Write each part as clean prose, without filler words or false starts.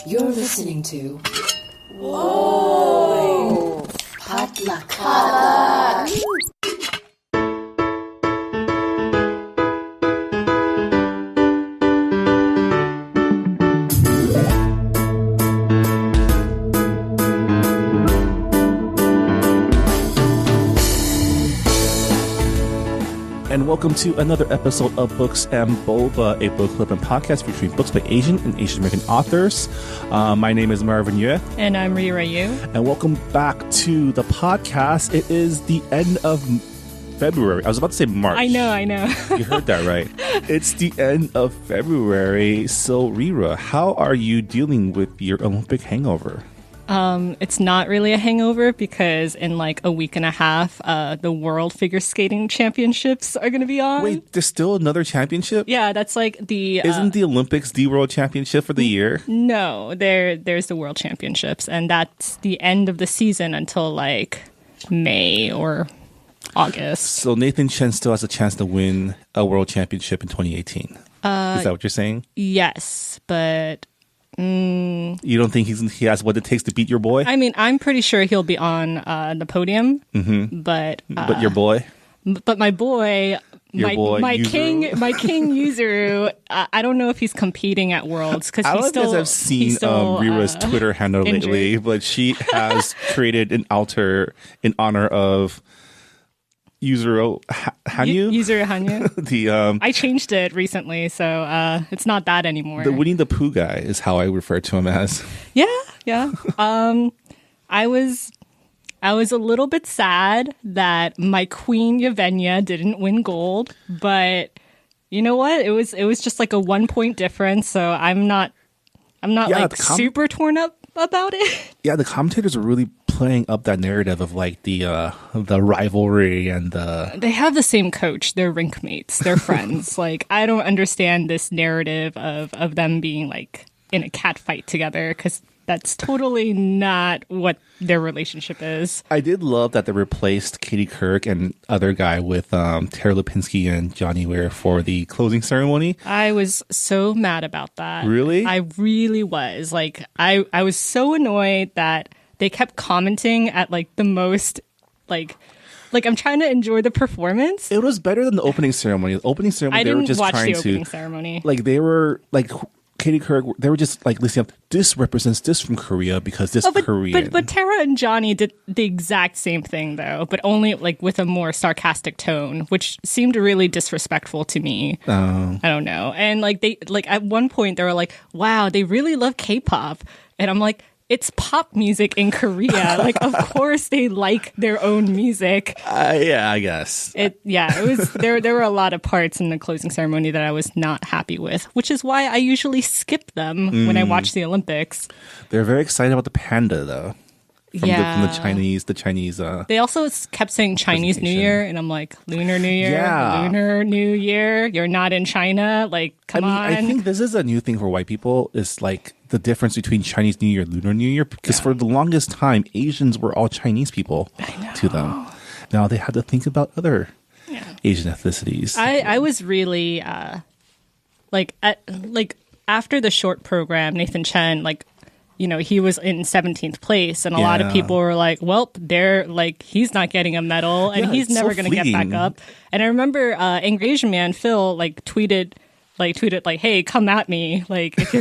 You're listening to Whoa! Potluck. And welcome to another episode of Books and Boba, a book club and podcast featuring books by Asian and Asian American authors. My name is Marvin Yue. And I'm Rira Yu. And welcome back to the podcast. It is the end of February. I was about to say March. I know. You heard that right. It's the end of February. So, Rira, how are you dealing with your Olympic hangover? It's not really a hangover because in like a week and a half, the World Figure Skating Championships are going to be on. Wait, there's still another championship? Yeah, that's like the... Isn't the Olympics the World Championship for the year? No, there's the World Championships, and that's the end of the season until like May or August. So Nathan Chen still has a chance to win a World Championship in 2018. Is that what you're saying? Yes, but... You don't think he has what it takes to beat your boy? I mean, I'm pretty sure he'll be on the podium, But your boy? But my boy, my Yuzuru? king Yuzuru, I don't know if he's competing at Worlds because I don't know if I've seen Rira's Twitter handle injured. lately, but she has created an altar in honor of Yuzuru Hanyu. Yuzuru Hanyu. The I changed it recently, so it's not that anymore. the Winnie the Pooh guy is how I refer to him as. Yeah. I was a little bit sad that my queen Yevgenia didn't win gold, but you know what? It was just like a 1 point difference, so I'm not super torn up about it. Yeah, the commentators are really playing up that narrative of like the rivalry and the... They have the same coach. They're rink mates. They're friends. Like, I don't understand this narrative of them being like in a cat fight together because that's totally not what their relationship is. I did love that they replaced Katie Couric and other guy with Tara Lipinski and Jomny Ware for the closing ceremony. I was so mad about that. Really? I really was. Like, I was so annoyed that they kept commenting at like the most like I'm trying to enjoy the performance. It was better than the opening ceremony. The opening ceremony, I they were didn't just watch trying the to opening ceremony. like they were like Katie Couric. They were just like listing up. This represents this from Korea because this Korean. But Tara and Johnny did the exact same thing though, but only like with a more sarcastic tone, which seemed really disrespectful to me. I don't know. And like they like at one point they were like, "Wow, they really love K-pop," and I'm like, it's pop music in Korea. Like, of course they like their own music. Yeah, I guess. It was there were a lot of parts in the closing ceremony that I was not happy with, which is why I usually skip them when I watch the Olympics. They're very excited about the panda though. From the Chinese. They also kept saying Chinese New Year, and I'm like, Lunar New Year, Lunar New Year. You're not in China, like, come on. I think this is a new thing for white people. Is like the difference between Chinese New Year and Lunar New Year, because for the longest time, Asians were all Chinese people to them. Now they had to think about other Asian ethnicities. I was really after the short program, Nathan Chen, like, you know, he was in 17th place, and a lot of people were like, well, they're like, he's not getting a medal, and he's never going to get back up. And I remember Angry Asian Man Phil like tweeted like, hey, come at me, like, if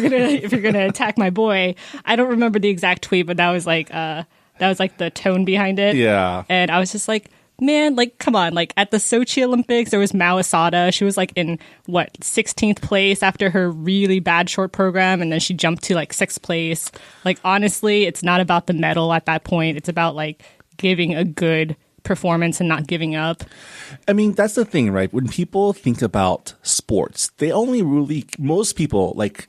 you're gonna attack my boy. I don't remember the exact tweet, but that was like the tone behind it. Yeah. And I was just like, man, like, come on. Like, at the Sochi Olympics, there was Mao Asada. She was, like, in, 16th place after her really bad short program, and then she jumped to, like, 6th place. Like, honestly, it's not about the medal at that point. It's about, like, giving a good performance and not giving up. I mean, that's the thing, right? When people think about sports, they only really, most people, like,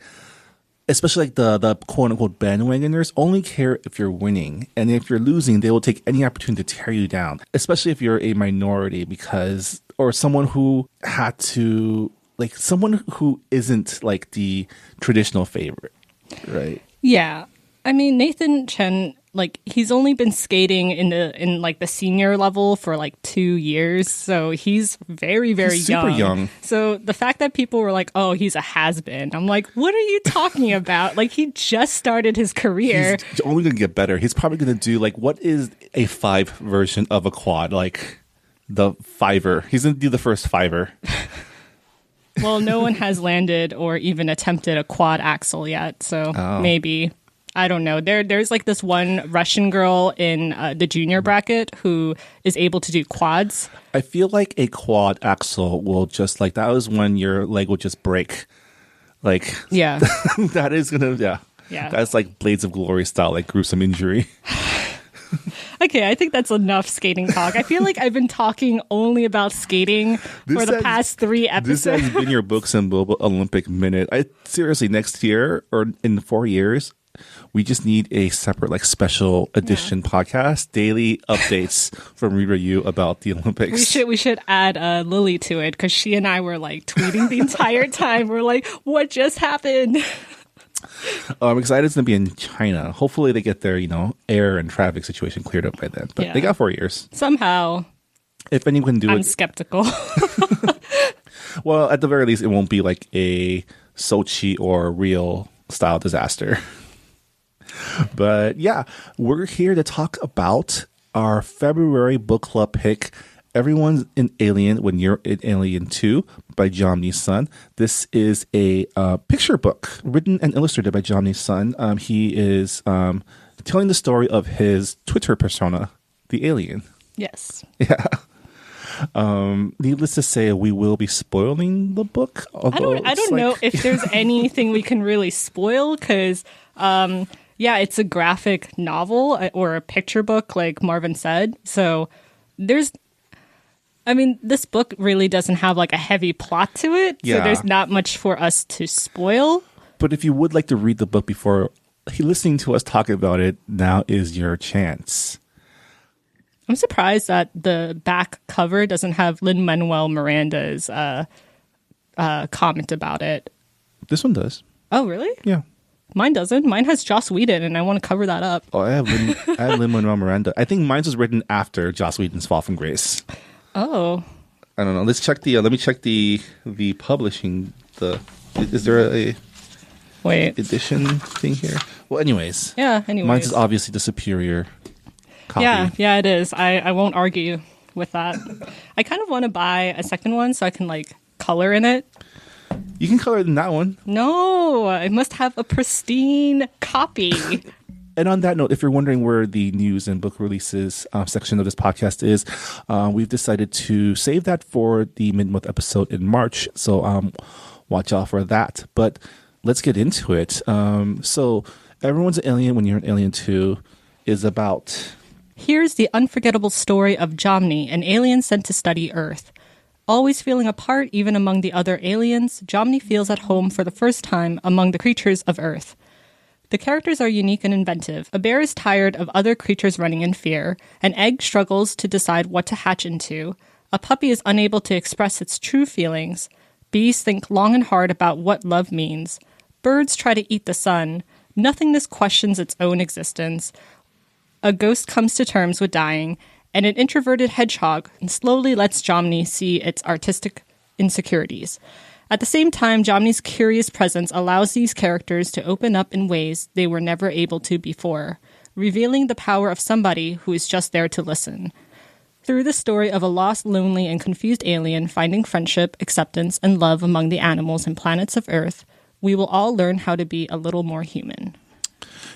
especially like the quote-unquote bandwagoners, only care if you're winning. And if you're losing, they will take any opportunity to tear you down, especially if you're a minority or someone who had to, like, someone who isn't like the traditional favorite, right? Yeah. I mean, Nathan Chen like he's only been skating in like the senior level for like 2 years, so he's very He's super young. So the fact that people were like, "Oh, he's a has-been," I'm like, "What are you talking about?" Like he just started his career. He's only gonna get better. He's probably gonna do like, what is a 5 version of a quad? Like the fiver. He's gonna do the first fiver. Well, no one has landed or even attempted a quad axle yet, so maybe. I don't know. There's like this one Russian girl in the junior bracket who is able to do quads. I feel like a quad axle will just like, that was when your leg will just break. Like, yeah, that is gonna, yeah. That's like Blades of Glory style, like gruesome injury. Okay, I think that's enough skating talk. I feel like I've been talking only about skating for the past 3 episodes. This has been your Books and Boba Olympic Minute. Seriously, next year or in 4 years, we just need a separate, like, special edition podcast, daily updates from Rita Yu about the Olympics. We should add Lily to it because she and I were like tweeting the entire time. We're like, what just happened? I'm excited it's going to be in China. Hopefully they get their, air and traffic situation cleared up by then. But they got 4 years. Somehow. If anyone can do it. I'm skeptical. Well, at the very least, it won't be like a Sochi or Rio style disaster. But yeah, we're here to talk about our February book club pick, Everyone's an Alien When You're an Alien Too, by Jomny's son. This is a picture book written and illustrated by Jomny's son. He is telling the story of his Twitter persona, the alien. Yes. Yeah. Needless to say, we will be spoiling the book. I don't know if there's anything we can really spoil because, it's a graphic novel or a picture book, like Marvin said. So this book really doesn't have like a heavy plot to it. Yeah. So there's not much for us to spoil. But if you would like to read the book before listening to us talk about it, now is your chance. I'm surprised that the back cover doesn't have Lin-Manuel Miranda's comment about it. This one does. Oh, really? Yeah. Mine doesn't. Mine has Joss Whedon, and I want to cover that up. Oh, I have Lin-Manuel Miranda. I think mine was written after Joss Whedon's Fall from Grace. Oh. I don't know. Let's check the. Let me check the publishing. Is there a edition thing here? Well, anyways. Yeah. Anyways. Mine is obviously the superior copy. Yeah, it is. I won't argue with that. I kind of want to buy a second one so I can like color in it. You can color in that one. No, I must have a pristine copy. And on that note, if you're wondering where the news and book releases section of this podcast is, we've decided to save that for the mid-month episode in March. So watch out for that. But let's get into it. So Everyone's an Alien When You're an Alien Too is about... Here's the unforgettable story of Jomny, an alien sent to study Earth. Always feeling apart even among the other aliens, Jomny feels at home for the first time among the creatures of Earth. The characters are unique and inventive. A bear is tired of other creatures running in fear. An egg struggles to decide what to hatch into. A puppy is unable to express its true feelings. Bees think long and hard about what love means. Birds try to eat the sun. Nothingness questions its own existence. A ghost comes to terms with dying. And an introverted hedgehog slowly lets Jomny see its artistic insecurities. At the same time, Jomny's curious presence allows these characters to open up in ways they were never able to before, revealing the power of somebody who is just there to listen. Through the story of a lost, lonely, and confused alien finding friendship, acceptance, and love among the animals and planets of Earth, we will all learn how to be a little more human.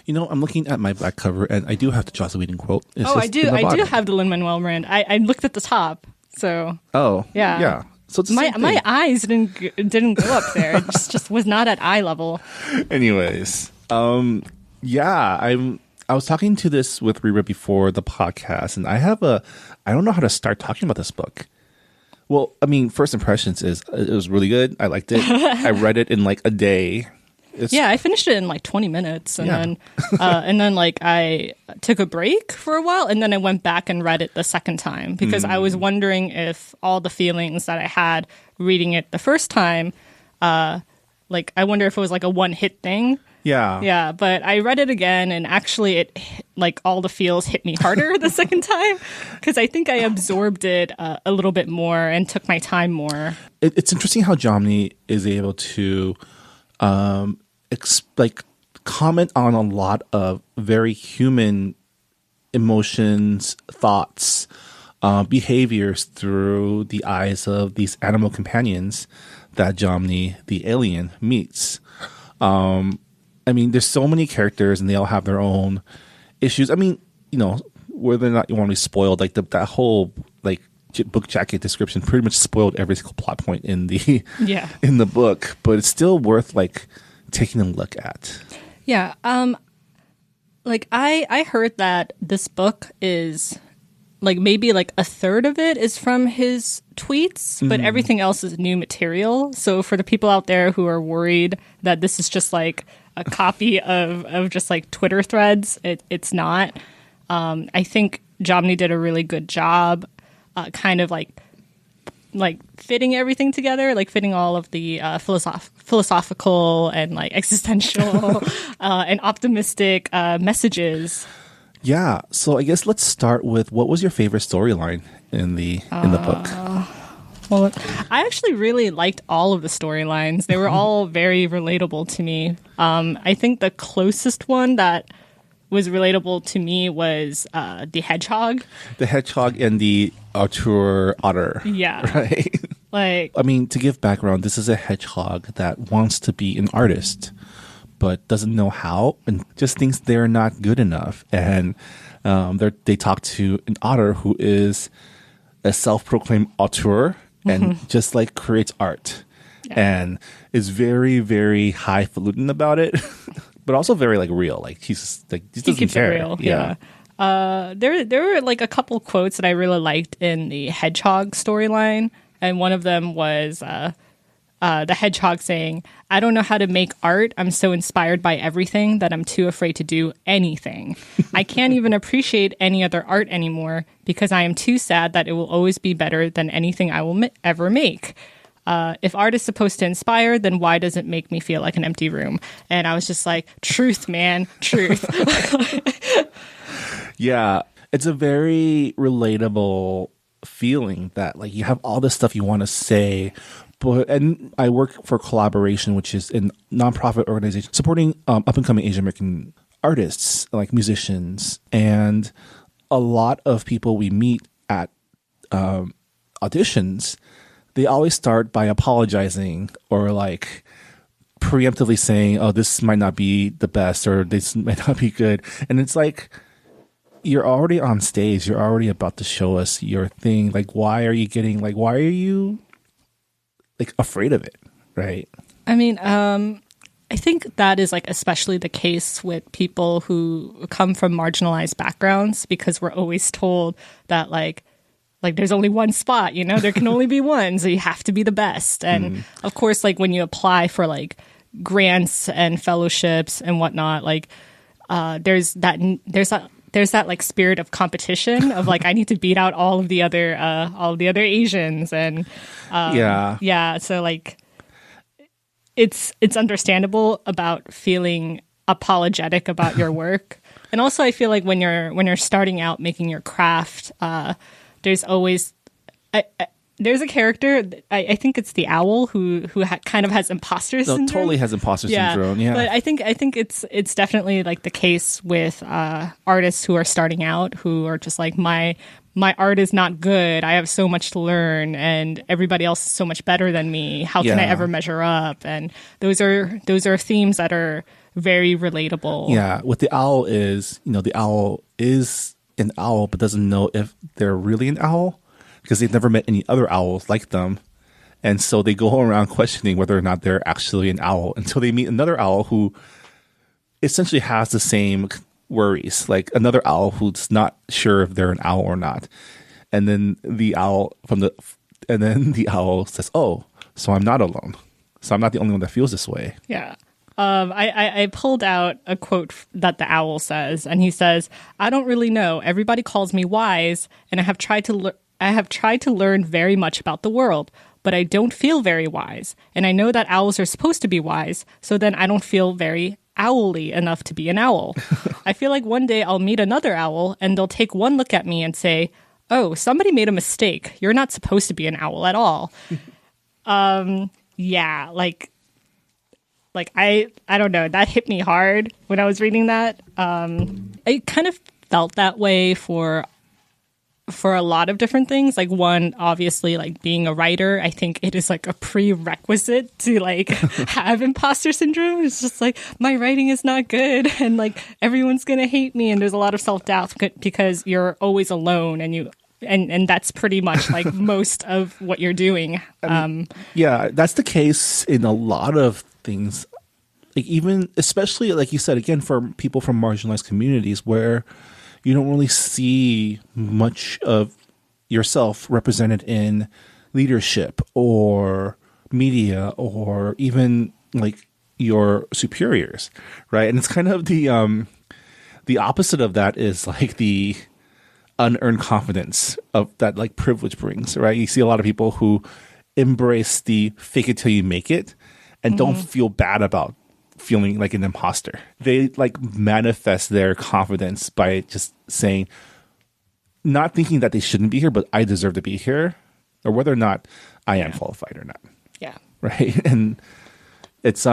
I'm looking at my back cover, and I do have the Joss Whedon quote. I do have the Lin-Manuel Miranda. I looked at the top, so... Oh, yeah. So it's my eyes didn't go up there. It just was not at eye level. Anyways, I was talking to this with Rira before the podcast, and I don't know how to start talking about this book. Well, first impressions is it was really good. I liked it. I read it in like a day. I finished it in like 20 minutes, and then I took a break for a while, and then I went back and read it the second time because I was wondering if all the feelings that I had reading it the first time, I wonder if it was like a one-hit thing. Yeah. Yeah, but I read it again, and actually like all the feels hit me harder the second time, because I think I absorbed it a little bit more and took my time more. It's interesting how Jomny is able to comment on a lot of very human emotions, thoughts, behaviors through the eyes of these animal companions that Jomny, the alien, meets. I mean, there's so many characters and they all have their own issues. I mean, you know, whether or not you want to be spoiled, like that whole like book jacket description pretty much spoiled every single plot point in the in the book, but it's still worth like taking a look at. Yeah. Like I heard that this book is like maybe like a third of it is from his tweets, but everything else is new material. So for the people out there who are worried that this is just like a copy of just like Twitter threads, it's not. I think Jomny did a really good job kind of like fitting everything together, like fitting all of the philosophical and like existential and optimistic messages. Yeah, so I guess let's start with what was your favorite storyline in the book? Well, I actually really liked all of the storylines. They were all very relatable to me. I think the closest one that was relatable to me was the hedgehog. The hedgehog and the Arthur otter. Yeah. Right? Like, I mean, to give background, this is a hedgehog that wants to be an artist, but doesn't know how and just thinks they're not good enough. And they talk to an otter who is a self-proclaimed auteur and just like creates art and is very, very highfalutin about it, but also very like real. Like he doesn't keeps care. It real. Yeah. There were like a couple quotes that I really liked in the hedgehog storyline, and one of them was the hedgehog saying, "I don't know how to make art. I'm so inspired by everything that I'm too afraid to do anything. I can't even appreciate any other art anymore because I am too sad that it will always be better than anything I will ever make. If art is supposed to inspire, then why does it make me feel like an empty room?" And I was just like, truth, man, truth. Yeah, it's a very relatable feeling that like you have all this stuff you want to say. And I work for Collaboration, which is a nonprofit organization supporting up-and-coming Asian American artists, like musicians. And a lot of people we meet at auditions, they always start by apologizing or like preemptively saying, "Oh, this might not be the best," or "This might not be good." And it's like, you're already on stage. You're already about to show us your thing. Like, why are you like afraid of it, right? I mean, I think that is like especially the case with people who come from marginalized backgrounds, because we're always told that like there's only one spot, you know, there can only be one, so you have to be the best. And of course, like when you apply for like grants and fellowships and whatnot, like there's that like spirit of competition of like, I need to beat out all of the other Asians. And so like it's understandable about feeling apologetic about your work. And also I feel like when you're starting out making your craft, there's always there's a character, I think it's the owl who kind of has imposter syndrome. Totally has imposter syndrome. Yeah, but I think it's definitely like the case with artists who are starting out, who are just like, my art is not good. I have so much to learn, and everybody else is so much better than me. How can I ever measure up? And those are themes that are very relatable. Yeah, what the owl is, you know, the owl is an owl, but doesn't know if they're really an owl, because they've never met any other owls like them. And so they go around questioning whether or not they're actually an owl until they meet another owl who essentially has the same worries, like another owl who's not sure if they're an owl or not. And then the owl says, "Oh, so I'm not alone. So I'm not the only one that feels this way." Yeah. I pulled out a quote that the owl says, and he says, "I don't really know. Everybody calls me wise, and I have tried to learn very much about the world, but I don't feel very wise. And I know that owls are supposed to be wise, so then I don't feel very owly enough to be an owl." I feel like one day I'll meet another owl and they'll take one look at me and say, oh, somebody made a mistake. You're not supposed to be an owl at all. Yeah, like I don't know. That hit me hard when I was reading that. I kind of felt that way for a lot of different things. Like one, obviously, like being a writer, I think it is like a prerequisite to like have imposter syndrome. It's just like my writing is not good and like everyone's going to hate me. And there's a lot of self-doubt because you're always alone and that's pretty much like most of what you're doing. Yeah, that's the case in a lot of things. Like even, especially like you said, again, for people from marginalized communities where you don't really see much of yourself represented in leadership or media or even like your superiors, right? And it's kind of the opposite of that is like the unearned confidence of that like privilege brings, right? You see a lot of people who embrace the fake it till you make it and don't feel bad about feeling like an imposter. They like manifest their confidence by just saying, not thinking that they shouldn't be here, but I deserve to be here, or whether or not I am qualified or not. Yeah. Right. And it's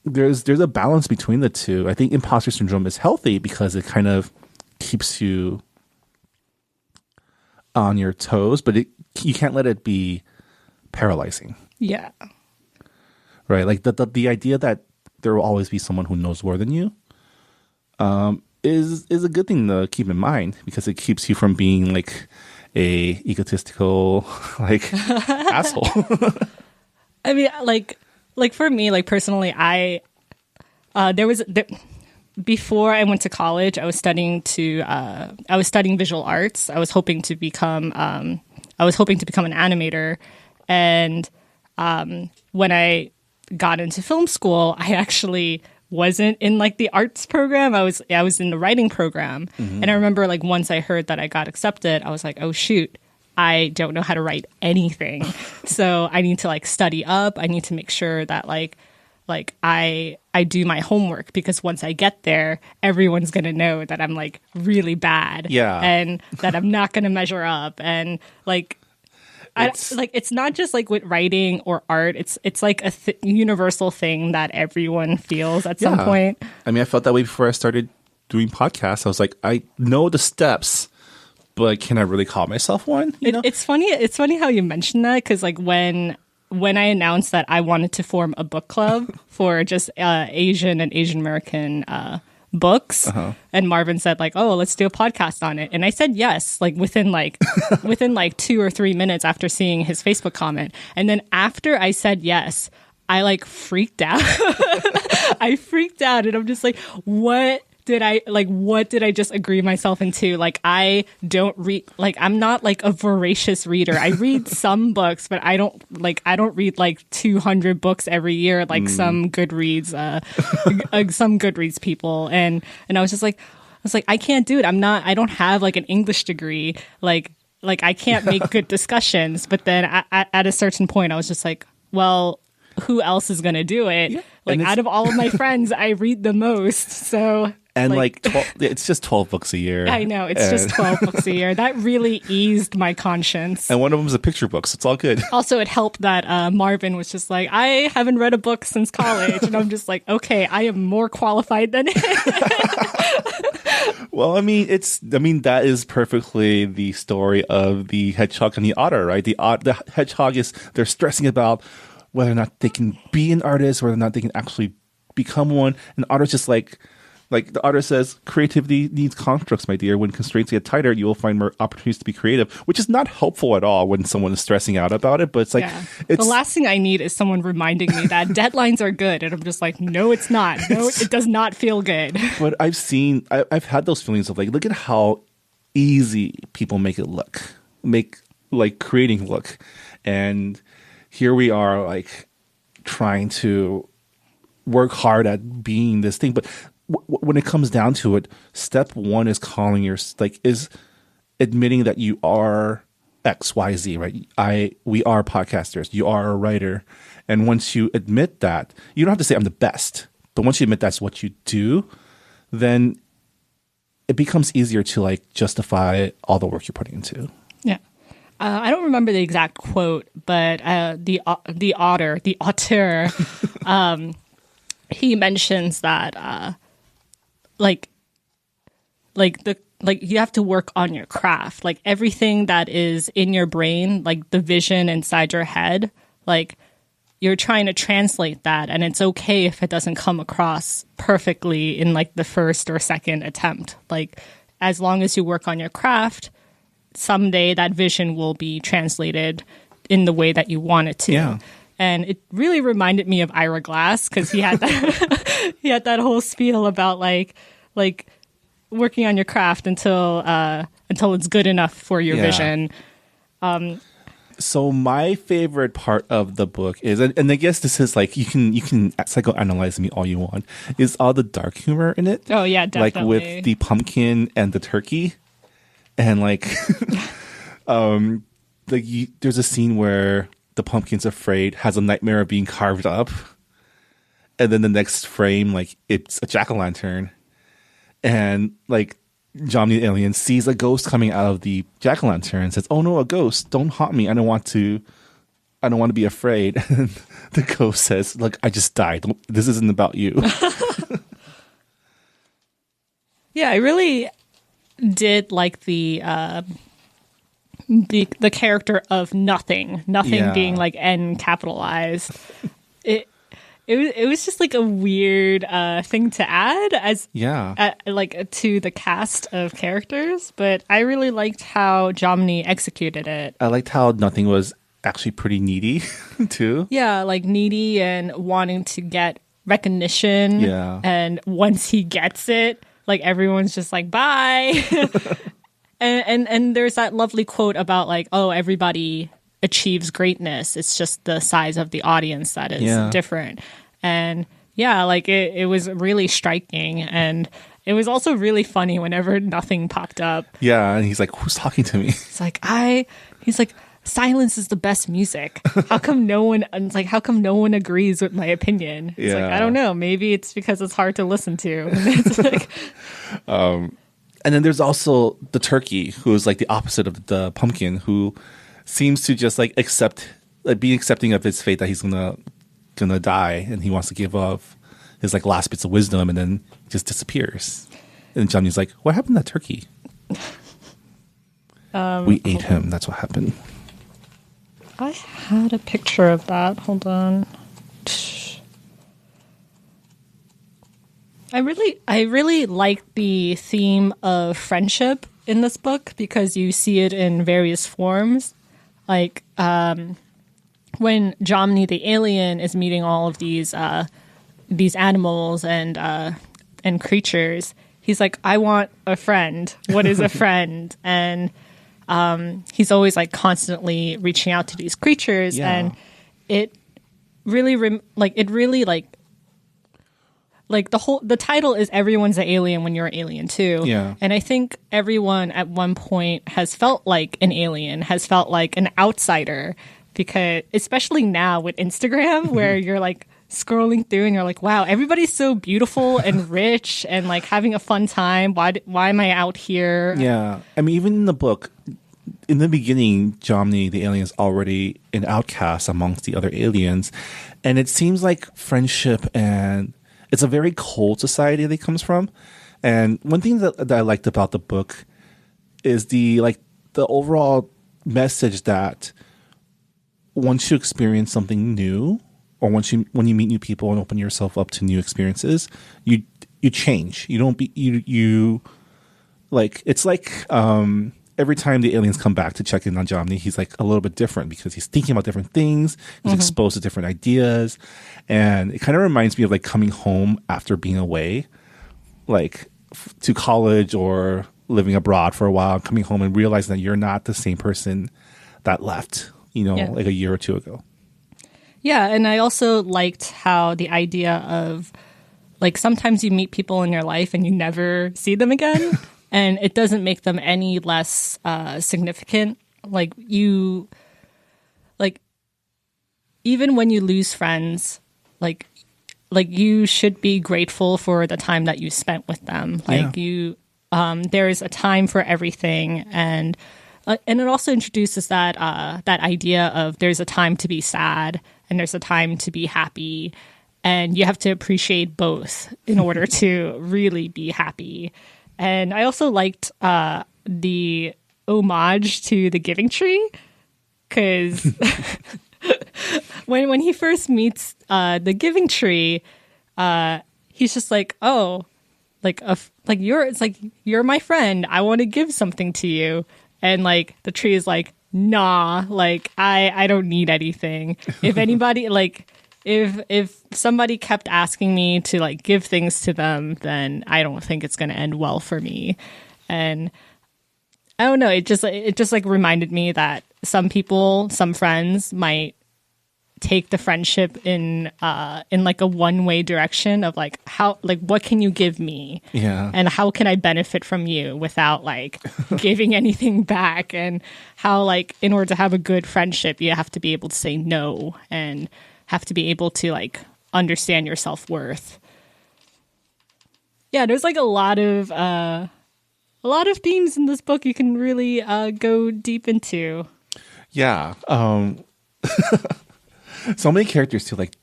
there's a balance between the two. I think imposter syndrome is healthy because it kind of keeps you on your toes, but you can't let it be paralyzing. Yeah. Right. Like the idea that there will always be someone who knows more than you is a good thing to keep in mind because it keeps you from being like a egotistical like asshole. I mean, like for me, like personally, before I went to college, I was studying visual arts. I was hoping to become an animator, and when I got into film school, I actually wasn't in like the arts program. I was in the writing program. And I remember like once I heard that I got accepted, I was like, oh shoot, I don't know how to write anything. So I need to like study up. I need to make sure that like I do my homework because once I get there, everyone's going to know that I'm like really bad. Yeah. And that I'm not going to measure up. And like, it's not just like with writing or art. It's like a universal thing that everyone feels at some point. I mean, I felt that way before I started doing podcasts. I was like, I know the steps, but can I really call myself one? You know? It's funny. It's funny how you mentioned that because like when I announced that I wanted to form a book club for just Asian and Asian American books, and Marvin said like, oh, let's do a podcast on it, and I said yes, like within 2 or 3 minutes after seeing his Facebook comment. And then after I said yes, I like freaked out. I freaked out and I'm just like, what did I just agree myself into? Like, I don't read, like, I'm not like a voracious reader. I read some books, but I don't read like 200 books every year, like some Goodreads, some Goodreads people. And I was like, I can't do it. I don't have like an English degree. Like I can't make good discussions. But then at a certain point, I was just like, well, who else is going to do it? Yeah. Like out of all of my friends, I read the most. So. And like 12, it's just 12 books a year. I know, it's just 12 books a year. That really eased my conscience. And one of them is a picture book, so it's all good. Also, it helped that Marvin was just like, I haven't read a book since college. And I'm just like, okay, I am more qualified than him. Well, I mean, that is perfectly the story of the hedgehog and the otter, right? The hedgehog they're stressing about whether or not they can be an artist, whether or not they can actually become one. And the otter's just like the otter says, creativity needs constructs, my dear. When constraints get tighter, you will find more opportunities to be creative, which is not helpful at all when someone is stressing out about it. But it's like, the last thing I need is someone reminding me that deadlines are good. And I'm just like, no, it's not. No, it does not feel good. But I've had those feelings of like, look at how easy people make like creating look. And here we are like trying to work hard at being this thing. But when it comes down to it, step one is is admitting that you are X, Y, Z, right? We are podcasters. You are a writer. And once you admit that, you don't have to say I'm the best, but once you admit that's what you do, then it becomes easier to like justify all the work you're putting into. Yeah. I don't remember the exact quote, but the author, he mentions that like you have to work on your craft. Like everything that is in your brain, like the vision inside your head, like you're trying to translate that, and it's okay if it doesn't come across perfectly in like the first or second attempt. Like as long as you work on your craft, someday that vision will be translated in the way that you want it to. Yeah. And it really reminded me of Ira Glass, because he had that he had that whole spiel about like working on your craft until it's good enough for your vision. So my favorite part of the book is, and I guess this is like, you can psychoanalyze me all you want, is all the dark humor in it. Oh yeah, definitely. Like with the pumpkin and the turkey, and like, there's a scene where the pumpkin's afraid, has a nightmare of being carved up, and then the next frame, like it's a jack-o'-lantern, and like Jomny the alien sees a ghost coming out of the jack-o'-lantern and says, "Oh no, a ghost! Don't haunt me. I don't want to be afraid." And the ghost says, "Look, I just died. This isn't about you." Yeah, I really did like the character of nothing being like N capitalized. It was just like a weird thing to add like to the cast of characters, but I really liked how Jomny executed it. I liked how nothing was actually pretty needy too. Yeah, like needy and wanting to get recognition. Yeah. And once he gets it, like everyone's just like, bye. and there's that lovely quote about like, oh, everybody achieves greatness. It's just the size of the audience that is different. And yeah, like it was really striking, and it was also really funny whenever nothing popped up. Yeah, and he's like, "Who's talking to me?" He's like, "Silence is the best music. How come no one agrees with my opinion?" It's like, I don't know. Maybe it's because it's hard to listen to. It's like, and then there's also the turkey, who is like the opposite of the pumpkin, who seems to just like be accepting of his fate that he's gonna die, and he wants to give up his like last bits of wisdom, and then just disappears. And Jomny's like, "What happened to that turkey?" We ate him. That's what happened. I had a picture of that. Hold on. I really like the theme of friendship in this book, because you see it in various forms. Like when Jomny the alien is meeting all of these animals and creatures, he's like, "I want a friend. What is a friend?" And he's always like constantly reaching out to these creatures, and it really the title is "Everyone's an Alien When You're an Alien Too." Yeah. And I think everyone at one point has felt like an alien, has felt like an outsider, because especially now with Instagram, where you're like scrolling through and you're like, wow, everybody's so beautiful and rich and like having a fun time. Why am I out here? Yeah. I mean, even in the book, in the beginning, Jomny the alien is already an outcast amongst the other aliens. And it seems like friendship, and it's a very cold society that he comes from. And one thing that I liked about the book is the overall message that once you experience something new, or when you meet new people and open yourself up to new experiences, you change. You don't be you like, it's like every time the aliens come back to check in on Jomny, he's like a little bit different, because he's thinking about different things. He's exposed to different ideas, and it kind of reminds me of like coming home after being away, like to college or living abroad for a while, coming home and realizing that you're not the same person that left, like a year or two ago. Yeah, and I also liked how the idea of like sometimes you meet people in your life and you never see them again, and it doesn't make them any less significant. Like even when you lose friends, like you should be grateful for the time that you spent with them. Like there's a time for everything, and it also introduces that idea of there's a time to be sad and there's a time to be happy, and you have to appreciate both in order to really be happy. And I also liked the homage to the Giving Tree, because when he first meets the Giving Tree, he's just like, oh, you're my friend. I want to give something to you. And like the tree is like, nah, like I don't need anything. If anybody if somebody kept asking me to like give things to them, then I don't think it's going to end well for me. And I don't know, it just like reminded me that some people, some friends might take the friendship in like a one-way direction of like, how, like, what can you give me? Yeah. And how can I benefit from you without like giving anything back? And how, like, in order to have a good friendship, you have to be able to say no and have to be able to like understand your self-worth. Yeah, there's like a lot of themes in this book you can really go deep into. Yeah. So many characters too, like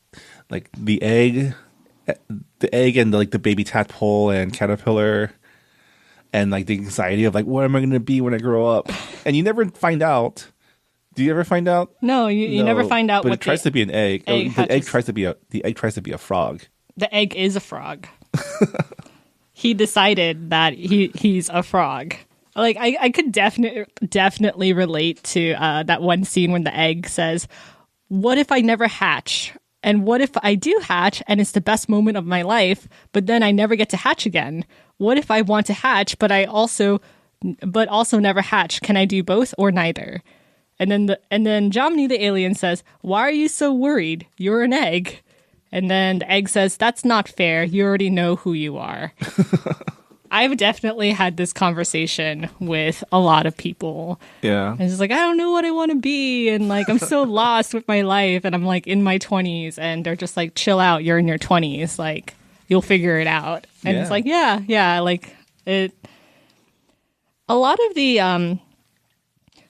the egg and the baby tadpole and caterpillar, and like the anxiety of like, what am I going to be when I grow up? And you never find out. Do you ever find out? No, you never find out. But what it tries to be an egg. The egg tries to be a frog. The egg is a frog. He decided that he's a frog. Like I could definitely relate to that one scene when the egg says, what if I never hatch? And what if I do hatch and it's the best moment of my life, but then I never get to hatch again? What if I want to hatch, but also never hatch? Can I do both or neither? And then Jomny the alien says, why are you so worried? You're an egg. And then the egg says, that's not fair. You already know who you are. I've definitely had this conversation with a lot of people. Yeah. And it's just like, I don't know what I want to be. And like, I'm so lost with my life. And I'm like in my 20s. And they're just like, chill out. You're in your 20s. Like, you'll figure it out. And it's like, yeah. Like, a lot of the...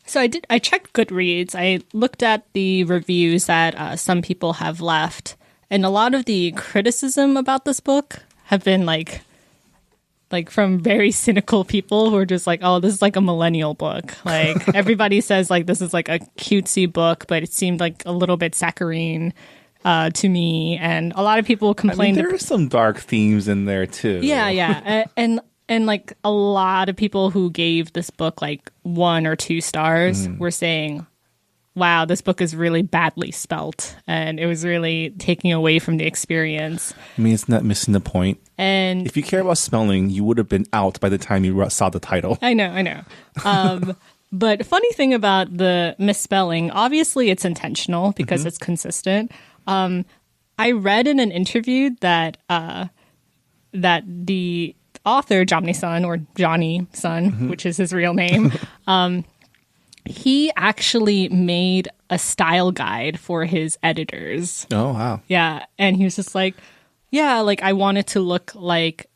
So I checked Goodreads. I looked at the reviews that some people have left. And a lot of the criticism about this book have been like from very cynical people who are just like, oh, this is like a millennial book. Like everybody says like this is like a cutesy book, but it seemed like a little bit saccharine to me. And a lot of people complained. There are some dark themes in there too. Yeah. And like a lot of people who gave this book like 1 or 2 stars were saying, wow, this book is really badly spelt, and it was really taking away from the experience. I mean, it's not missing the point. And if you care about spelling, you would have been out by the time you saw the title. I know. But funny thing about the misspelling, obviously it's intentional because it's consistent. I read in an interview that the author, Jomny-san, or Johnny-san, which is his real name, he actually made a style guide for his editors. Oh, wow. Yeah. And he was just like, yeah, like I want it to look like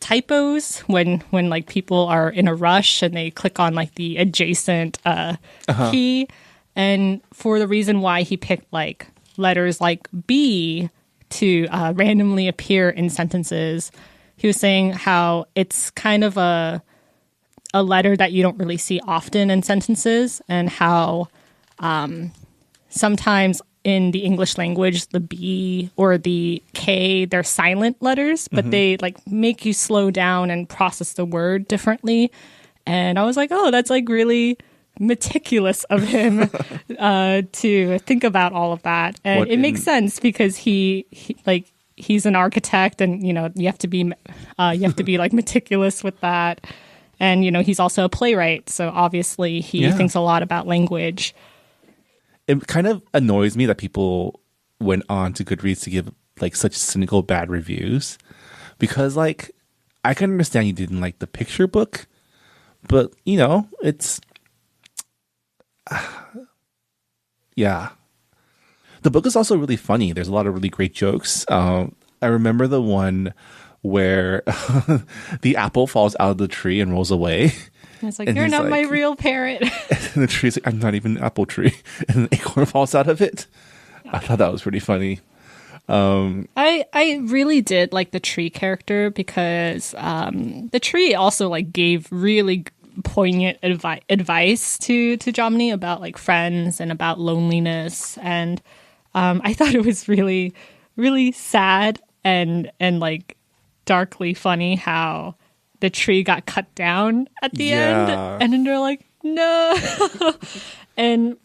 typos when like people are in a rush and they click on like the adjacent key. And for the reason why he picked like letters like B to randomly appear in sentences, he was saying how it's kind of a letter that you don't really see often in sentences, and how sometimes in the English language, the B or the K, they're silent letters, but they like make you slow down and process the word differently. And I was like, oh, that's like really meticulous of him to think about all of that. And it makes sense because he he's an architect, and you know, you have to be like meticulous with that. And, you know, he's also a playwright, so obviously he thinks a lot about language. It kind of annoys me that people went on to Goodreads to give, like, such cynical bad reviews. Because, like, I can understand you didn't like the picture book, but, you know, it's... yeah. The book is also really funny. There's a lot of really great jokes. I remember the one where the apple falls out of the tree and rolls away. And it's like, you're not my real parrot. And the tree's like, I'm not even an apple tree. And an acorn falls out of it. I thought that was pretty funny. I really did like the tree character because the tree also like gave really poignant advice to Jomny about like friends and about loneliness, and I thought it was really, really sad and like darkly funny how the tree got cut down at the end, and then they're like, no. And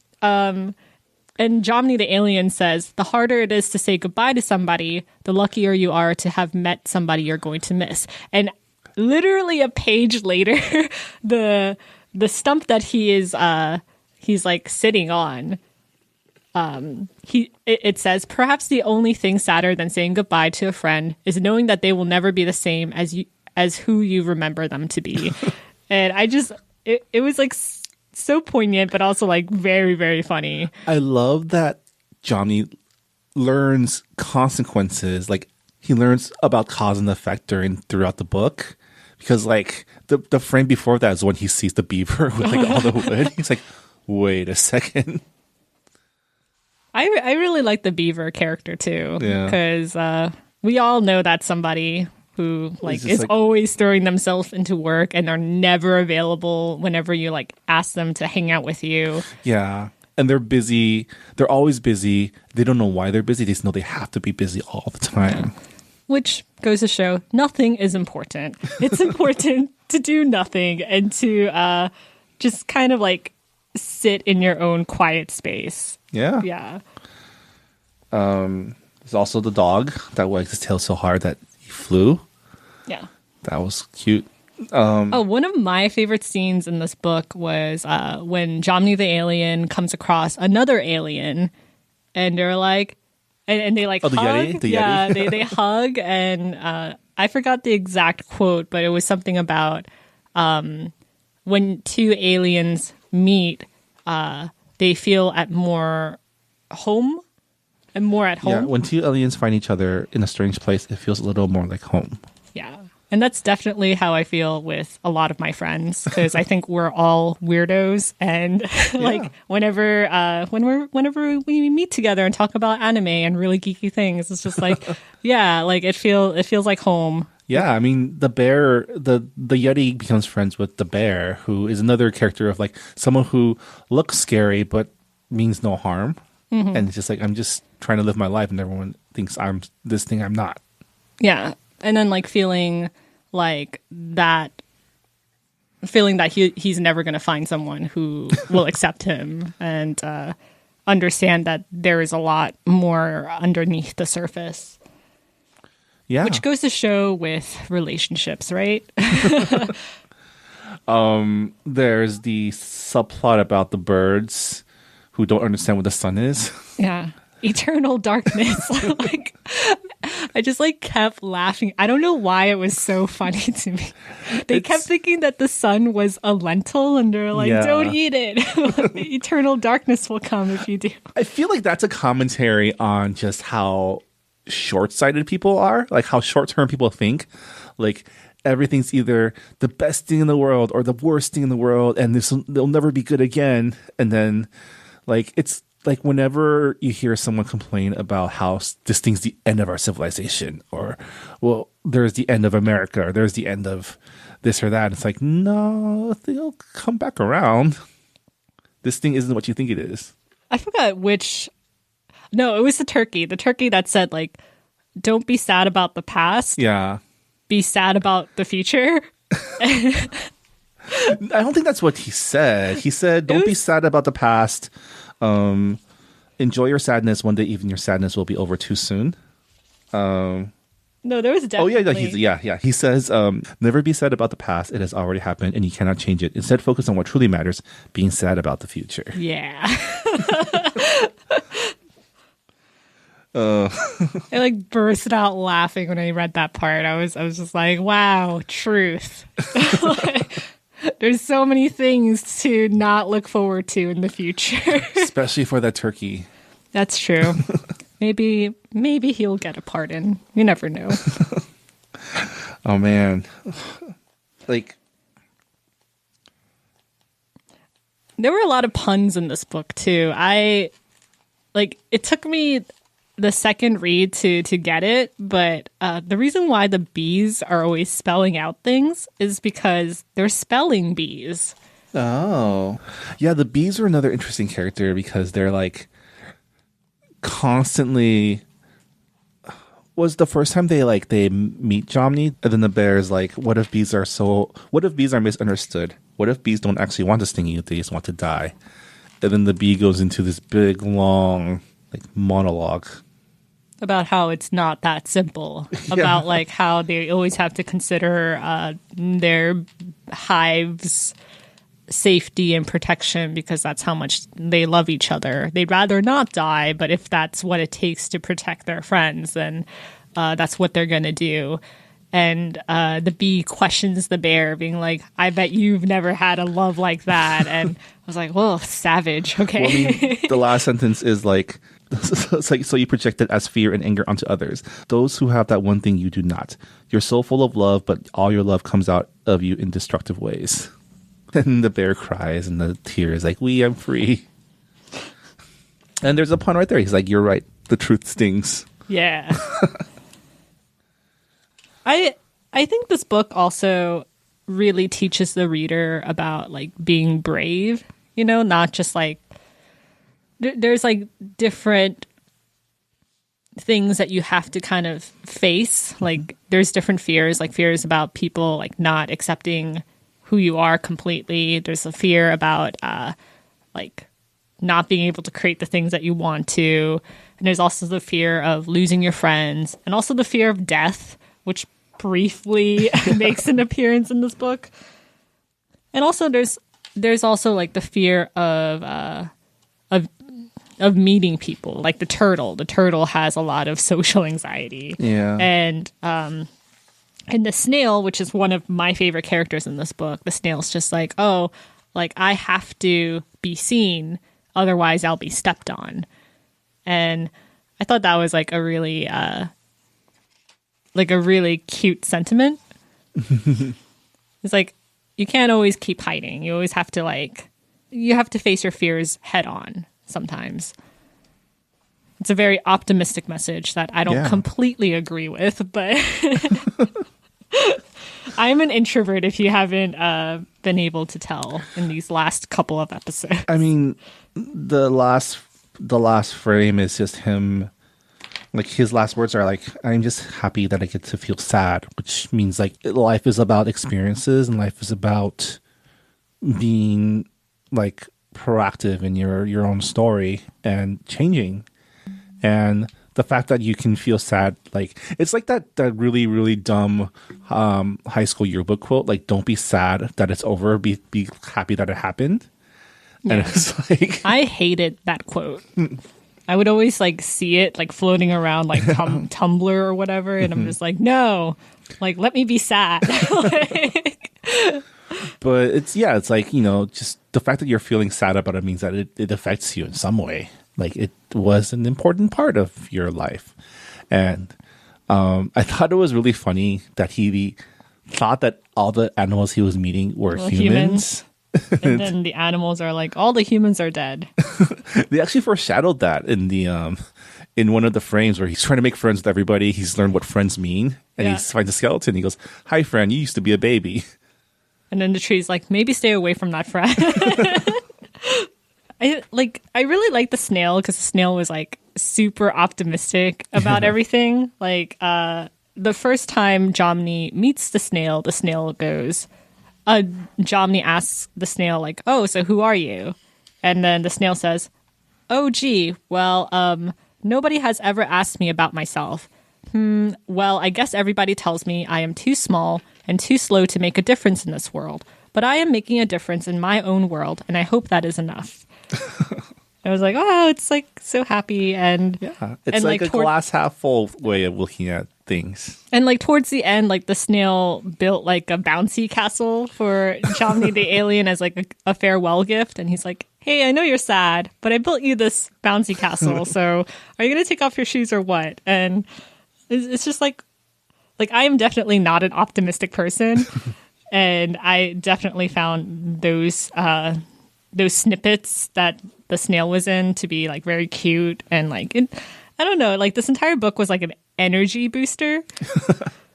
Jomny the alien says, the harder it is to say goodbye to somebody, the luckier you are to have met somebody you're going to miss. And literally a page later, the stump that he's like sitting on, it says, perhaps the only thing sadder than saying goodbye to a friend is knowing that they will never be the same as who you remember them to be. And I just, it was like so poignant, but also like very, very funny. I love that Jomny learns consequences. Like he learns about cause and effect throughout the book, because like the frame before that is when he sees the beaver with like all the wood. He's like, wait a second. I really like the beaver character too, because we all know that somebody who like is always throwing themselves into work and they're never available whenever you like ask them to hang out with you. Yeah. And they're busy. They're always busy. They don't know why they're busy. They just know they have to be busy all the time. Which goes to show nothing is important. It's important to do nothing and to just kind of like sit in your own quiet space. Yeah. Yeah. There's also the dog that wagged his tail so hard that he flew. Yeah. That was cute. One of my favorite scenes in this book was when Jomny the alien comes across another alien, and they're like, and they like hug. The Yeti. they hug, and I forgot the exact quote, but it was something about when two aliens meet, they feel at more home and more at home. Yeah, when two aliens find each other in a strange place, it feels a little more like home. Yeah. And that's definitely how I feel with a lot of my friends, because I think we're all weirdos, and like whenever we meet together and talk about anime and really geeky things, it's just like, like it feels like home. Yeah, I mean the bear, the Yeti becomes friends with the bear, who is another character of like someone who looks scary but means no harm, and it's just like, I'm just trying to live my life, and everyone thinks I'm this thing I'm not. Yeah, and then like feeling that he's never going to find someone who will accept him and understand that there is a lot more underneath the surface. Yeah. Which goes to show with relationships, right? There's the subplot about the birds who don't understand what the sun is. Yeah. Eternal darkness. Like, I just like kept laughing. I don't know why it was so funny to me. They kept thinking that the sun was a lentil, and they're like, don't eat it. The eternal darkness will come if you do. I feel like that's a commentary on just how short-sighted people are, like how short-term people think. Like everything's either the best thing in the world or the worst thing in the world, and they'll never be good again. And then like it's like whenever you hear someone complain about how this thing's the end of our civilization, or, well, there's the end of America, or there's the end of this or that, it's like, no, they'll come back around. This thing isn't what you think it is. I forgot which. No, it was the turkey. The turkey that said, like, don't be sad about the past. Yeah. Be sad about the future. I don't think that's what he said. He said, don't be sad about the past. Enjoy your sadness. One day, even your sadness will be over too soon. No, there was definitely. He says, never be sad about the past. It has already happened, and you cannot change it. Instead, focus on what truly matters: being sad about the future. Yeah. I like burst out laughing when I read that part. I was just like, wow, truth. There's so many things to not look forward to in the future. Especially for that turkey. That's true. Maybe he'll get a pardon. You never know. Oh man. Like, there were a lot of puns in this book too. It took me the second read to get it, but the reason why the bees are always spelling out things is because they're spelling bees. oh. Yeah, the bees are another interesting character because they're like constantly. Was the first time they meet Jomny, and then the bear is like, what if bees are misunderstood? What if bees don't actually want to sting you, they just want to die? And then the bee goes into this big long monologue About how it's not that simple. About how they always have to consider their hives' safety and protection because that's how much they love each other. They'd rather not die, but if that's what it takes to protect their friends, then that's what they're going to do. And the bee questions the bear, being like, I bet you've never had a love like that. And I was like, whoa, savage. Okay. Well, I mean, the last sentence is like, it's like, so you project it as fear and anger onto others. Those who have that one thing you do not. You're so full of love, but all your love comes out of you in destructive ways. And the bear cries and the tears like, I'm free. And there's a pun right there. He's like, you're right. The truth stings. Yeah. I think this book also really teaches the reader about being brave, not just there's different things that you have to kind of face. There's different fears, fears about people not accepting who you are completely. There's a fear about not being able to create the things that you want to. And there's also the fear of losing your friends, and also the fear of death, which briefly makes an appearance in this book. And also there's also the fear of meeting people, like the turtle. The turtle has a lot of social anxiety. Yeah. And the snail, which is one of my favorite characters in this book, the snail's just I have to be seen, otherwise I'll be stepped on. And I thought that was a really cute sentiment. It's you can't always keep hiding. You always have to you have to face your fears head on sometimes. It's a very optimistic message that I don't completely agree with, but I'm an introvert, if you haven't been able to tell in these last couple of episodes. I mean, the last frame is just him. His last words are I'm just happy that I get to feel sad, which means life is about experiences and life is about being proactive in your own story and changing. And the fact that you can feel sad, it's that really, really dumb high school yearbook quote, don't be sad that it's over, be happy that it happened. Yeah. And it's I hated that quote. I would always see it floating around Tumblr or whatever, and I'm just no, let me be sad. But it's just the fact that you're feeling sad about it means that it affects you in some way. It was an important part of your life. And I thought it was really funny that he thought that all the animals he was meeting were humans. And then the animals are all the humans are dead. They actually foreshadowed that in the in one of the frames where he's trying to make friends with everybody. He's learned what friends mean. And he finds a skeleton. He goes, hi, friend, you used to be a baby. And then the tree's maybe stay away from that friend. I really like the snail because the snail was super optimistic about everything. The first time Jomny meets the snail goes, Jomny asks the snail oh, so who are you? And then the snail says, oh, gee, well, nobody has ever asked me about myself. Well, I guess everybody tells me I am too small and too slow to make a difference in this world. But I am making a difference in my own world, and I hope that is enough. I was oh, it's so happy. And yeah, it's a glass half full way of looking at things. And towards the end, the snail built a bouncy castle for Jomny the alien as a farewell gift. And he's hey, I know you're sad, but I built you this bouncy castle. So are you going to take off your shoes or what? And it's just like I am definitely not an optimistic person, and I definitely found those snippets that the snail was in to be like very cute and like I don't know, like this entire book was like an energy booster.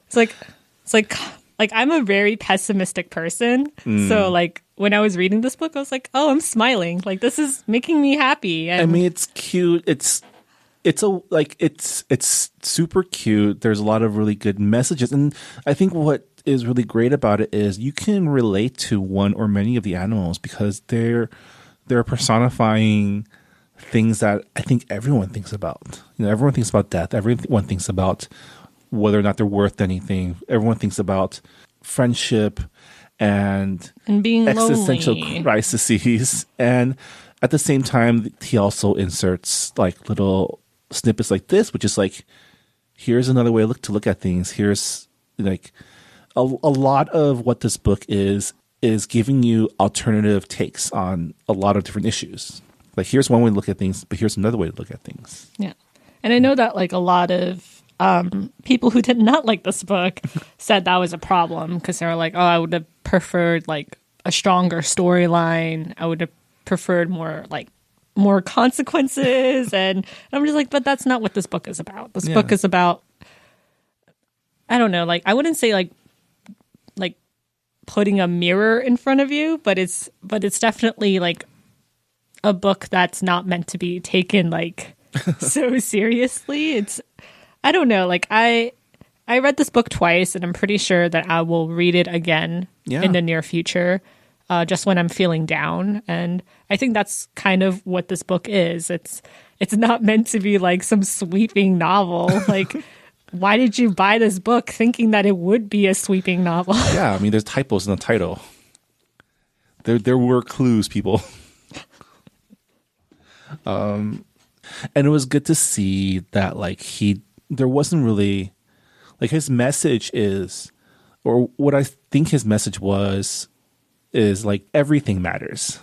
It's like I'm a very pessimistic person, so like when I was reading this book, I was like, oh, I'm smiling. Like this is making me happy. And I mean, it's cute. It's super cute. There's a lot of really good messages, and I think what is really great about it is you can relate to one or many of the animals because they're personifying things that I think everyone thinks about. You know, everyone thinks about death. Everyone thinks about whether or not they're worth anything. Everyone thinks about friendship and being existential lonely. crises. And at the same time, he also inserts like little snippets like this, which is like, here's another way to look at things. Here's like a lot of what this book is giving you alternative takes on a lot of different issues. Like, here's one way to look at things, but here's another way to look at things. Yeah. And I know that like a lot of people who did not like this book said that was a problem because they were like, oh, I would have preferred like a stronger storyline. I would have preferred more consequences. And I'm just like, but that's not what this book is about. This book is about, I don't know, like I wouldn't say like putting a mirror in front of you, but it's definitely like a book that's not meant to be taken like so seriously. It's, I don't know, like I read this book twice and I'm pretty sure that I will read it again in the near future, just when I'm feeling down. And I think that's kind of what this book is. It's not meant to be like some sweeping novel. Like, why did you buy this book thinking that it would be a sweeping novel? Yeah, I mean, there's typos in the title. There were clues, people. And it was good to see that like there wasn't really like his message is, or what I think his message is like everything matters,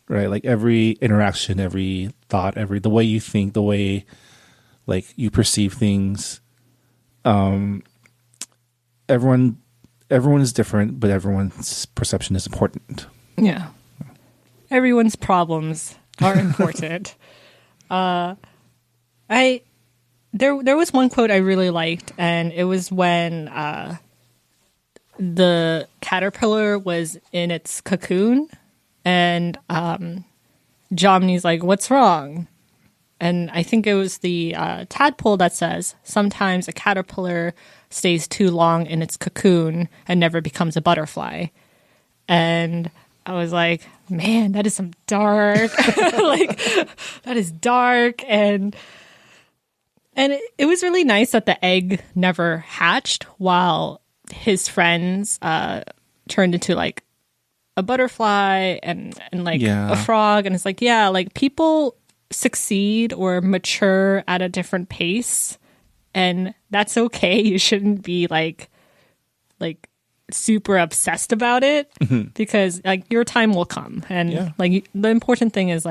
right? Like every interaction, every thought, the way you think, the way like you perceive things. Everyone is different, but everyone's perception is important. Yeah. Everyone's problems are important. There was one quote I really liked, and it was when the caterpillar was in its cocoon, and Jomny's like, "What's wrong?" And I think it was the tadpole that says, sometimes a caterpillar stays too long in its cocoon and never becomes a butterfly. And I was like, man, that is some dark, like, that is dark. And it was really nice that the egg never hatched while his friends turned into like a butterfly and like a frog. And it's like, yeah, like people succeed or mature at a different pace, and that's okay. You shouldn't be like super obsessed about it because like your time will come, and like the important thing is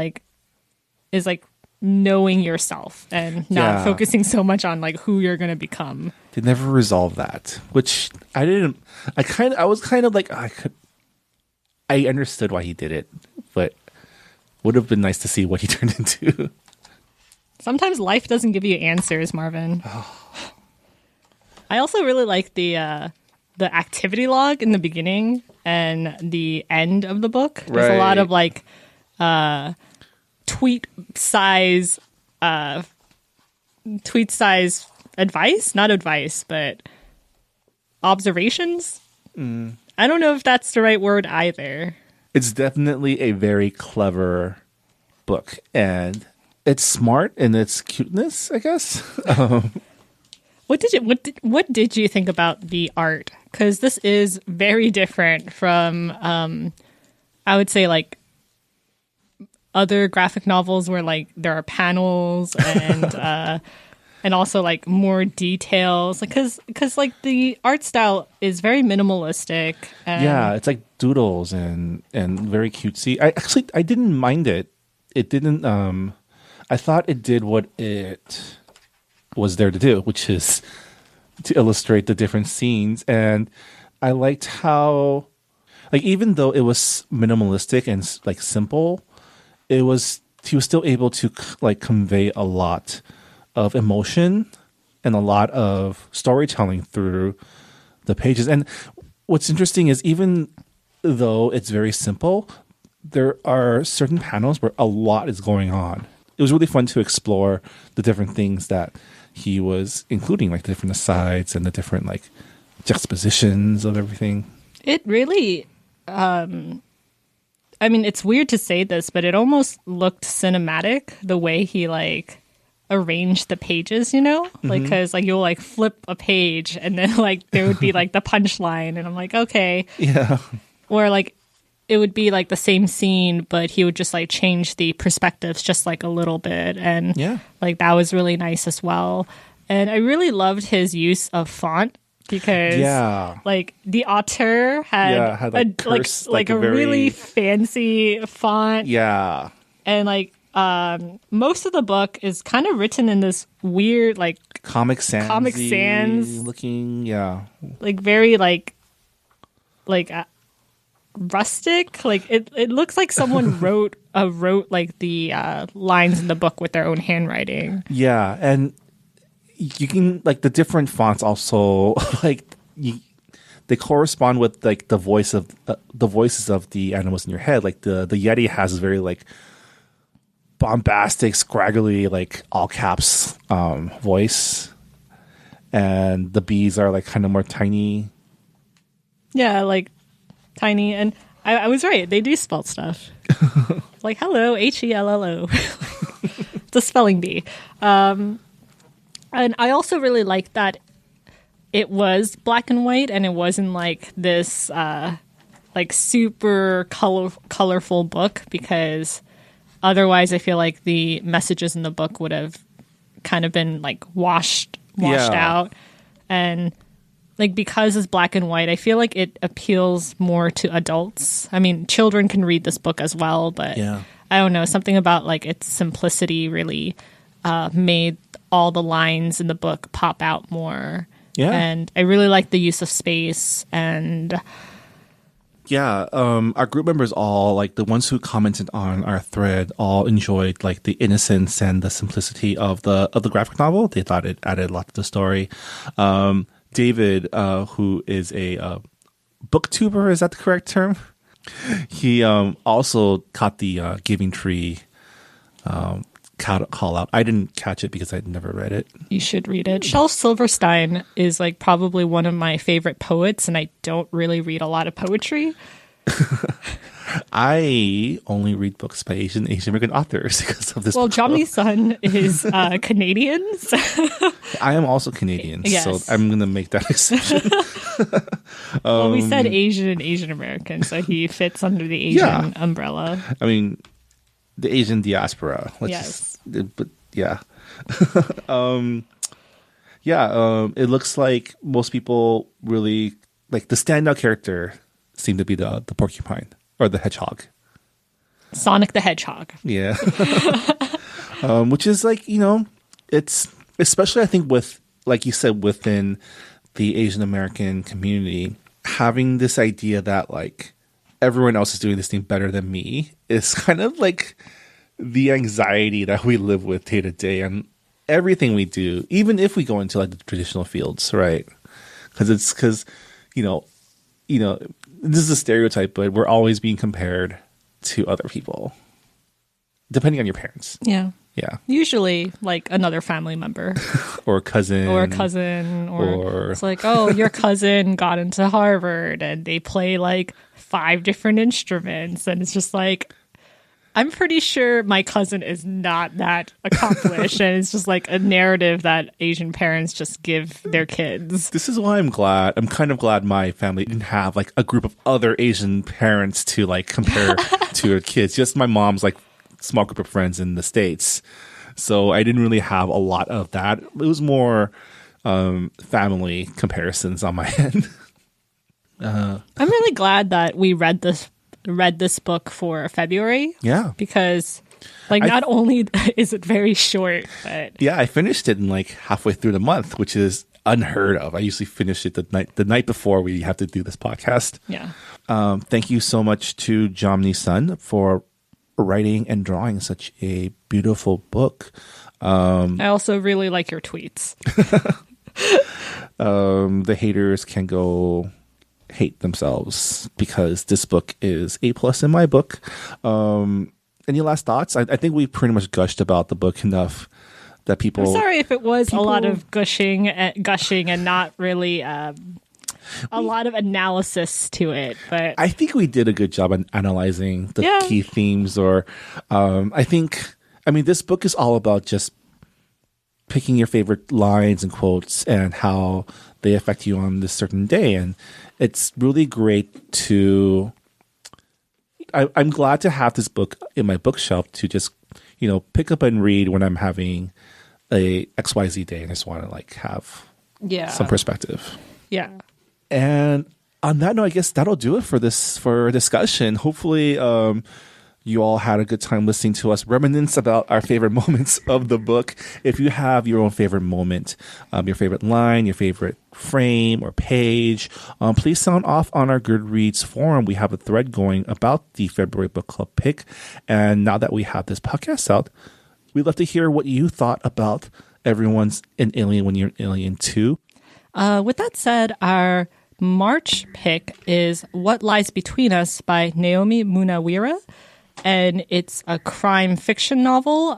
knowing yourself and not focusing so much on like who you're gonna become. They never resolved that, which I didn't. I was kind of like I understood why he did it, but would have been nice to see what he turned into. Sometimes life doesn't give you answers, Marvin. I also really like the activity log in the beginning and the end of the book. There's a lot of like tweet size advice, not advice, but observations. I don't know if that's the right word either. It's definitely a very clever book, and it's smart in its cuteness, I guess. What did you think about the art? Because this is very different from, I would say, like other graphic novels where like there are panels and and also like more details. Because like the art style is very minimalistic. And it's like doodles and very cutesy. I didn't mind it. It didn't. I thought it did what it was there to do, which is to illustrate the different scenes. And I liked how, like, even though it was minimalistic and like simple, he was still able to like convey a lot of emotion and a lot of storytelling through the pages. And what's interesting is even though it's very simple, there are certain panels where a lot is going on. It was really fun to explore the different things that he was including, like the different asides and the different like juxtapositions of everything. It really, I mean, it's weird to say this, but it almost looked cinematic the way he like arranged the pages, you know? Like, because like you'll like flip a page and then like there would be like the punchline, and I'm like, okay. Yeah. Or like it would be like the same scene, but he would just like change the perspectives just like a little bit. And like that was really nice as well. And I really loved his use of font because like the auteur had like a really fancy font. Yeah. And like most of the book is kind of written in this weird like Comic Sans looking, like very like rustic. Like it looks like someone wrote like the lines in the book with their own handwriting. Yeah, and you can like the different fonts also like they correspond with like the voices of the animals in your head. Like the Yeti has this very like bombastic, scraggly, like all caps voice, and the bees are like kind of more tiny. Yeah, like tiny, and I was right. They do spell stuff. Like hello, HELLO. The spelling bee. And I also really liked that it was black and white, and it wasn't like this like super colorful book, because otherwise I feel like the messages in the book would have kind of been like washed out. And like because it's black and white, I feel like it appeals more to adults. I mean, children can read this book as well, but I don't know, something about like its simplicity really made all the lines in the book pop out more. Yeah. And I really like the use of space. And our group members all, like the ones who commented on our thread, all enjoyed like the innocence and the simplicity of the graphic novel. They thought it added a lot to the story. David, who is a booktuber, is that the correct term? He also caught the Giving Tree call out. I didn't catch it because I'd never read it. You should read it. Shel Silverstein is like probably one of my favorite poets, and I don't really read a lot of poetry. I only read books by Asian American authors because of this. Well, Jomny's son is Canadian. I am also Canadian, so I'm going to make that exception. Well, we said Asian American, so he fits under the Asian umbrella. I mean, the Asian diaspora. It looks like most people really like the standout character seemed to be the porcupine or the hedgehog. Sonic the Hedgehog. Yeah. Which is like, you know, it's especially I think with, like you said, within the Asian American community, having this idea that like everyone else is doing this thing better than me is kind of like the anxiety that we live with day to day and everything we do, even if we go into like the traditional fields, right? Because you know, this is a stereotype, but we're always being compared to other people, depending on your parents. Yeah. Yeah. Usually like another family member. Or a cousin. Or it's like, oh, your cousin got into Harvard and they play like 5 different instruments. And it's just like, I'm pretty sure my cousin is not that accomplished. And it's just like a narrative that Asian parents just give their kids. This is why I'm kind of glad my family didn't have like a group of other Asian parents to like compare to their kids. Just my mom's like small group of friends in the States. So I didn't really have a lot of that. It was more family comparisons on my end. I'm really glad that we read this book for February. Yeah. Because like not only is it very short, but yeah, I finished it in like halfway through the month, which is unheard of. I usually finish it the night before we have to do this podcast. Yeah. Thank you so much to Jomny Sun for writing and drawing such a beautiful book. I also really like your tweets. The haters can go hate themselves because this book is A+ in my book. Any last thoughts? I think we pretty much gushed about the book enough that people... I'm sorry if it was a lot of gushing and not really a lot of analysis to it. But I think we did a good job in analyzing the key themes. Or this book is all about just picking your favorite lines and quotes and how they affect you on this certain day. And it's really great to... I'm glad to have this book in my bookshelf to just, pick up and read when I'm having a XYZ day and I just want to have some perspective. Yeah. And on that note, I guess that'll do it for our discussion. Hopefully, you all had a good time listening to us reminisce about our favorite moments of the book. If you have your own favorite moment, your favorite line, your favorite frame or page, please sound off on our Goodreads forum. We have a thread going about the February book club pick. And now that we have this podcast out, we'd love to hear what you thought about Everyone's an Alien When You're an Alien Too. With that said, our March pick is What Lies Between Us by Naomi Munawira. And it's a crime fiction novel.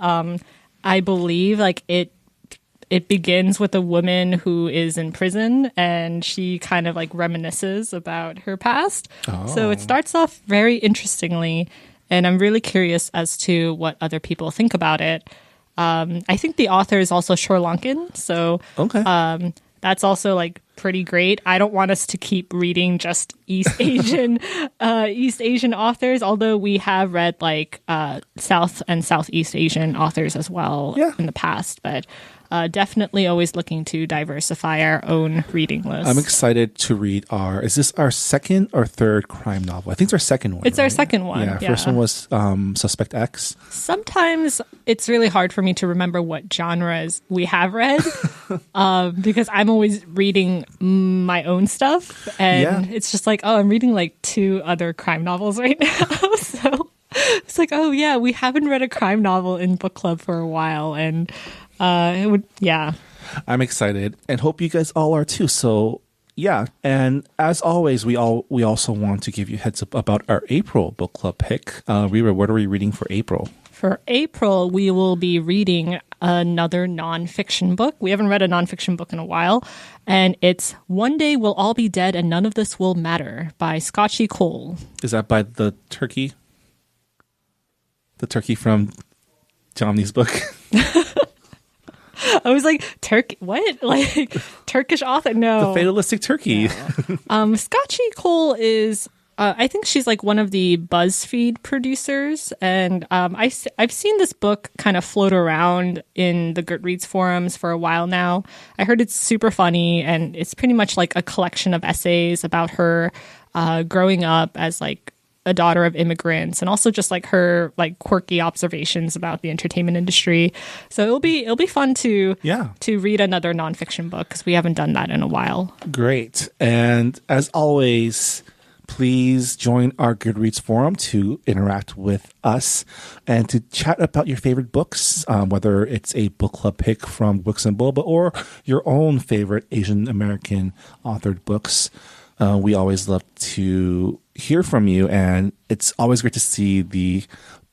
I believe it begins with a woman who is in prison and she kind of reminisces about her past. Oh. So it starts off very interestingly, and I'm really curious as to what other people think about it. I think the author is also Sri Lankan, so that's also pretty great. I don't want us to keep reading just East Asian authors, although we have read South and Southeast Asian authors as well in the past, but definitely always looking to diversify our own reading list. I'm excited to read is this our second or third crime novel? I think it's our second one. It's our second one. Yeah, first one was Suspect X. Sometimes it's really hard for me to remember what genres we have read because I'm always reading my own stuff. And it's just I'm reading 2 other crime novels right now. So it's we haven't read a crime novel in book club for a while. And I'm excited and hope you guys all are too. So and as always, we also want to give you a heads up about our April book club pick. Rira, what are we reading for April? For April, we will be reading another nonfiction book. We haven't read a nonfiction book in a while, and it's One Day We'll All Be Dead and None of This Will Matter by Scotchy Cole. Is that by the turkey? The turkey from Jomny's book? I was Turkey? What? Turkish author? No. The fatalistic turkey. No. Scotchy Cole is, I think she's one of the BuzzFeed producers. And I've seen this book kind of float around in the Goodreads forums for a while now. I heard it's super funny, and it's pretty much a collection of essays about her growing up as a daughter of immigrants, and also just her quirky observations about the entertainment industry. So it'll be fun to read another nonfiction book because we haven't done that in a while. Great. And as always, please join our Goodreads forum to interact with us and to chat about your favorite books, whether it's a book club pick from Books and Boba or your own favorite Asian American authored books. We always love to hear from you, and it's always great to see the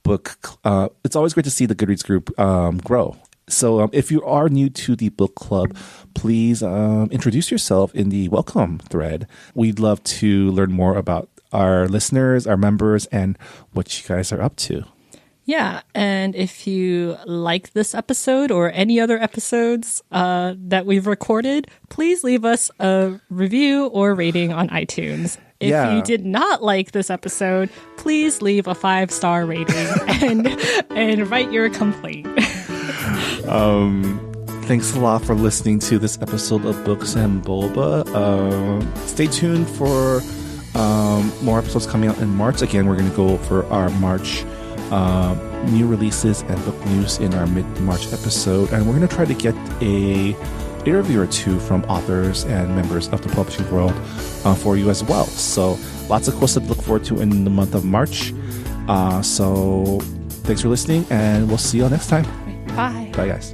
book. It's always great to see the Goodreads group grow. So if you are new to the book club, please introduce yourself in the welcome thread. We'd love to learn more about our listeners, our members, and what you guys are up to. Yeah, and if you like this episode or any other episodes that we've recorded, please leave us a review or rating on iTunes. If you did not like this episode, please leave a 5-star rating and write your complaint. Thanks a lot for listening to this episode of Books and Boba. Stay tuned for more episodes coming out in March. Again, we're going to go over our March new releases and book news in our mid-March episode, and we're going to try to get a interview or two from authors and members of the publishing world for you as well. So lots of cool stuff to look forward to in the month of March. So thanks for listening, and we'll see you all next time. Bye. Bye, guys.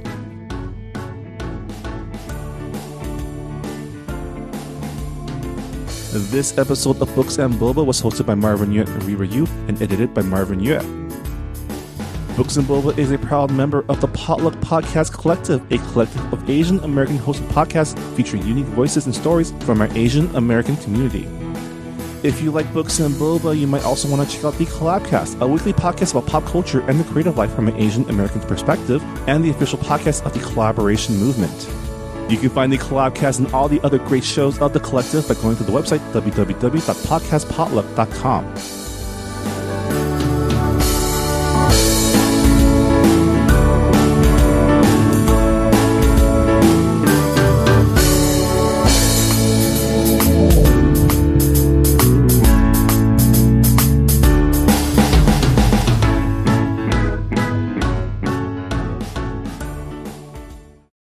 This episode of Books and Boba was hosted by Marvin Yue and Review and edited by Marvin Yue. Books and Boba is a proud member of the Potluck Podcast Collective, a collective of Asian American hosted podcasts featuring unique voices and stories from our Asian American community. If you like Books and Boba, you might also want to check out the Collabcast, a weekly podcast about pop culture and the creative life from an Asian American perspective, and the official podcast of the Collaboration Movement. You can find the Collabcast and all the other great shows of the collective by going to the website www.podcastpotluck.com.